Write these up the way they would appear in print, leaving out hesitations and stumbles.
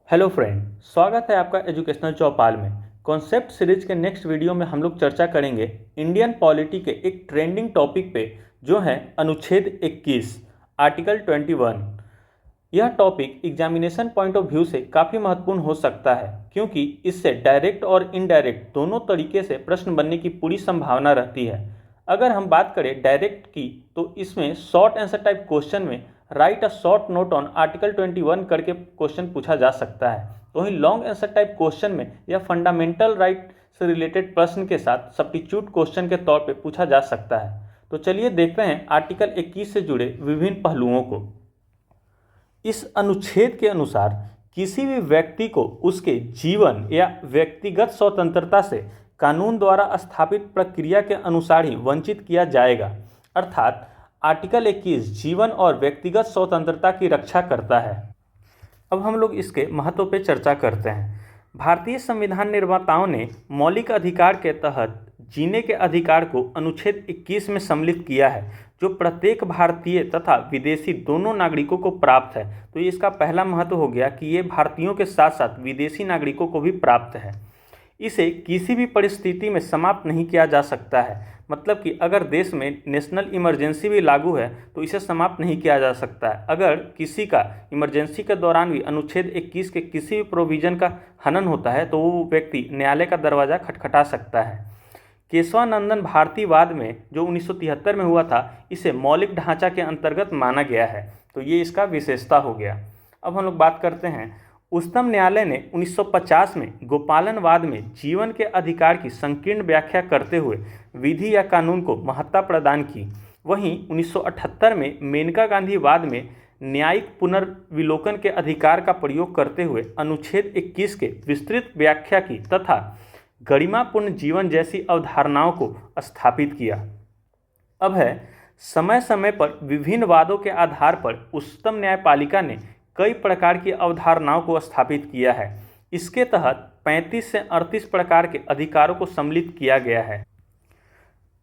Hello friend, स्वागत है आपका एजुकेशनल चौपाल में। कॉन्सेप्ट सीरीज के नेक्स्ट वीडियो में हम लोग चर्चा करेंगे इंडियन पॉलिटी के एक ट्रेंडिंग टॉपिक पे, जो है अनुच्छेद 21 आर्टिकल 21। यह topic examination point of view से काफ़ी महत्वपूर्ण हो सकता है, क्योंकि इससे डायरेक्ट और इनडायरेक्ट दोनों तरीके से प्रश्न बनने की पूरी संभावना रहती है। अगर हम बात करें डायरेक्ट की, तो इसमें शॉर्ट आंसर टाइप क्वेश्चन में right a short note on article 21 करके क्वेश्चन पूछा जा सकता है। तो वहीं लॉन्ग आंसर टाइप क्वेश्चन में यह फंडामेंटल राइट से रिलेटेड प्रश्न के साथ सब्स्टिट्यूट क्वेश्चन के तौर पे पूछा जा सकता है। तो चलिए देखते हैं आर्टिकल 21 से जुड़े विभिन्न पहलुओं को। इस अनुच्छेद के अनुसार किसी भी व्यक्ति को उसके जीवन या व्यक्तिगत स्वतंत्रता से कानून द्वारा स्थापित प्रक्रिया के अनुसार ही वंचित किया जाएगा। अर्थात आर्टिकल 21 जीवन और व्यक्तिगत स्वतंत्रता की रक्षा करता है। अब हम लोग इसके महत्व पर चर्चा करते हैं। भारतीय संविधान निर्माताओं ने मौलिक अधिकार के तहत जीने के अधिकार को अनुच्छेद 21 में सम्मिलित किया है, जो प्रत्येक भारतीय तथा विदेशी दोनों नागरिकों को प्राप्त है। तो ये इसका पहला महत्व हो गया कि ये भारतीयों के साथ साथ विदेशी नागरिकों को भी प्राप्त है। इसे किसी भी परिस्थिति में समाप्त नहीं किया जा सकता है। मतलब कि अगर देश में नेशनल इमरजेंसी भी लागू है तो इसे समाप्त नहीं किया जा सकता है। अगर किसी का इमरजेंसी के दौरान भी अनुच्छेद 21 के किसी भी प्रोविज़न का हनन होता है तो वो व्यक्ति न्यायालय का दरवाज़ा खटखटा सकता है। केशवानंदन भारतीयवाद में जो 1973 में हुआ था, इसे मौलिक ढांचा के अंतर्गत माना गया है। तो ये इसका विशेषता हो गया। अब हम लोग बात करते हैं, उच्चतम न्यायालय ने 1950 में गोपालनवाद में जीवन के अधिकार की संकीर्ण व्याख्या करते हुए विधि या कानून को महत्ता प्रदान की। वहीं 1978 में मेनका गांधीवाद में न्यायिक पुनर्विलोकन के अधिकार का प्रयोग करते हुए अनुच्छेद 21 के विस्तृत व्याख्या की तथा गरिमापूर्ण जीवन जैसी अवधारणाओं को स्थापित किया। अब है, समय समय पर विभिन्न वादों के आधार पर उच्चतम न्यायपालिका ने कई प्रकार की अवधारणाओं को स्थापित किया है। इसके तहत 35 से 38 प्रकार के अधिकारों को सम्मिलित किया गया है।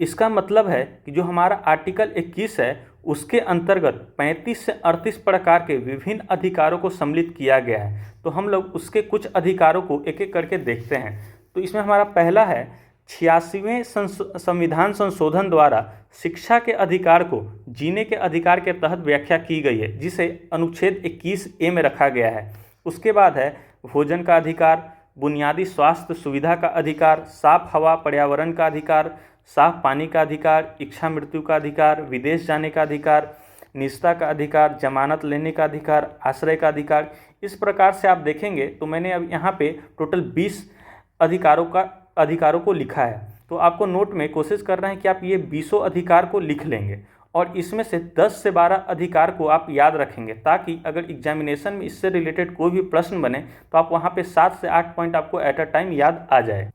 इसका मतलब है कि जो हमारा आर्टिकल 21 है, उसके अंतर्गत 35 से 38 प्रकार के विभिन्न अधिकारों को सम्मिलित किया गया है। तो हम लोग उसके कुछ अधिकारों को एक एक करके देखते हैं। तो इसमें हमारा पहला है, 86वें संविधान संशोधन द्वारा शिक्षा के अधिकार को जीने के अधिकार के तहत व्याख्या की गई है, जिसे अनुच्छेद 21A में रखा गया है। उसके बाद है भोजन का अधिकार, बुनियादी स्वास्थ्य सुविधा का अधिकार, साफ हवा पर्यावरण का अधिकार, साफ पानी का अधिकार, इच्छा मृत्यु का अधिकार, विदेश जाने का अधिकार, निजता का अधिकार, जमानत लेने का अधिकार, आश्रय का अधिकार। इस प्रकार से आप देखेंगे तो मैंने अब यहाँ पे टोटल 20 अधिकारों को लिखा है। तो आपको नोट में कोशिश करना है कि आप ये 20 अधिकार को लिख लेंगे और इसमें से 10 से 12 अधिकार को आप याद रखेंगे, ताकि अगर एग्जामिनेशन में इससे रिलेटेड कोई भी प्रश्न बने तो आप वहाँ पे 7 से 8 पॉइंट आपको एट अ टाइम याद आ जाए।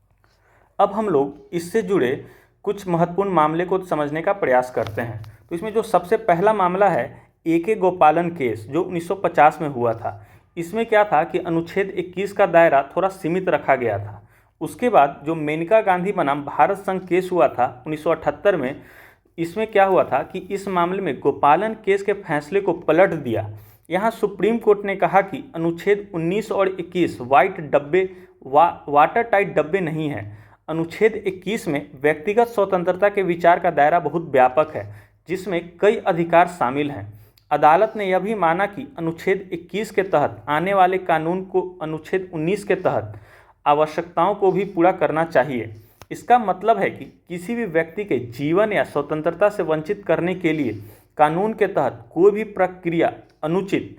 अब हम लोग इससे जुड़े कुछ महत्वपूर्ण मामले को समझने का प्रयास करते हैं। तो इसमें जो सबसे पहला मामला है, AK गोपालन केस, जो 1950 में हुआ था। इसमें क्या था कि अनुच्छेद 21 का दायरा थोड़ा सीमित रखा गया था। उसके बाद जो मेनका गांधी बनाम भारत संघ केस हुआ था 1978 में, इसमें क्या हुआ था कि इस मामले में गोपालन केस के फैसले को पलट दिया। यहाँ सुप्रीम कोर्ट ने कहा कि अनुच्छेद 19 और 21 वाटर टाइट डब्बे नहीं है। अनुच्छेद 21 में व्यक्तिगत स्वतंत्रता के विचार का दायरा बहुत व्यापक है, जिसमें कई अधिकार शामिल हैं। अदालत ने यह भी माना कि अनुच्छेद 21 के तहत आने वाले कानून को अनुच्छेद 19 के तहत आवश्यकताओं को भी पूरा करना चाहिए। इसका मतलब है कि किसी भी व्यक्ति के जीवन या स्वतंत्रता से वंचित करने के लिए कानून के तहत कोई भी प्रक्रिया अनुचित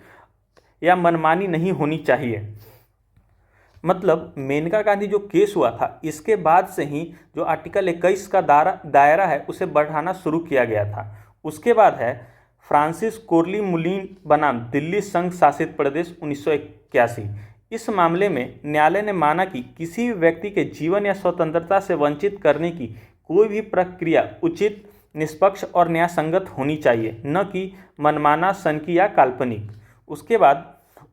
या मनमानी नहीं होनी चाहिए। मतलब मेनका गांधी जो केस हुआ था, इसके बाद से ही जो आर्टिकल 21 का दायरा है उसे बढ़ाना शुरू किया गया था। उसके बाद है फ्रांसिस कोरली मुलिन बनाम दिल्ली संघ शासित प्रदेश 1981। इस मामले में न्यायालय ने माना कि किसी भी व्यक्ति के जीवन या स्वतंत्रता से वंचित करने की कोई भी प्रक्रिया उचित, निष्पक्ष और न्यायसंगत होनी चाहिए, न कि मनमाना, सनकी या काल्पनिक। उसके बाद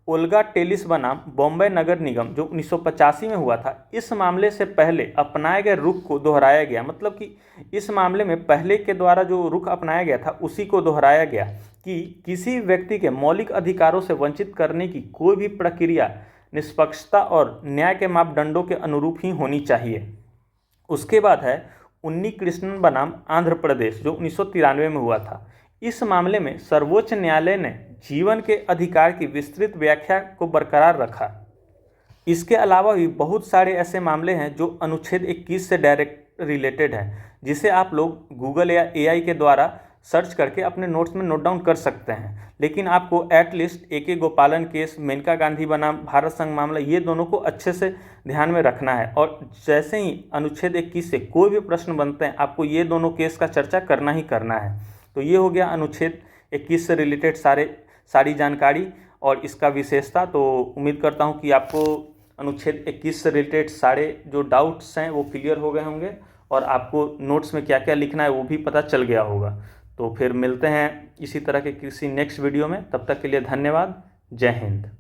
ओल्गा टेलिस बनाम बॉम्बे नगर निगम, जो 1985 में हुआ था। इस मामले से पहले अपनाए गए रुख को दोहराया गया। मतलब कि इस मामले में पहले के द्वारा जो रुख अपनाया गया था उसी को दोहराया गया कि किसी व्यक्ति के मौलिक अधिकारों से वंचित करने की कोई भी प्रक्रिया निष्पक्षता और न्याय के मापदंडों के अनुरूप ही होनी चाहिए। उसके बाद है उन्नी कृष्णन बनाम आंध्र प्रदेश, जो 1993 में हुआ था। इस मामले में सर्वोच्च न्यायालय ने जीवन के अधिकार की विस्तृत व्याख्या को बरकरार रखा। इसके अलावा भी बहुत सारे ऐसे मामले हैं जो अनुच्छेद 21 से डायरेक्ट रिलेटेड हैं, जिसे आप लोग गूगल या एआई के द्वारा सर्च करके अपने नोट्स में नोट डाउन कर सकते हैं। लेकिन आपको एटलीस्ट ए के गोपालन केस, मेनका गांधी बनाम भारत संघ मामला, ये दोनों को अच्छे से ध्यान में रखना है। और जैसे ही अनुच्छेद 21 से कोई भी प्रश्न बनते हैं, आपको ये दोनों केस का चर्चा करना ही करना है। तो ये हो गया अनुच्छेद 21 से रिलेटेड सारी जानकारी और इसका विशेषता। तो उम्मीद करता हूँ कि आपको अनुच्छेद 21 से रिलेटेड सारे जो डाउट्स हैं वो क्लियर हो गए होंगे और आपको नोट्स में क्या क्या लिखना है वो भी पता चल गया होगा। तो फिर मिलते हैं इसी तरह के किसी नेक्स्ट वीडियो में। तब तक के लिए धन्यवाद। जय हिंद।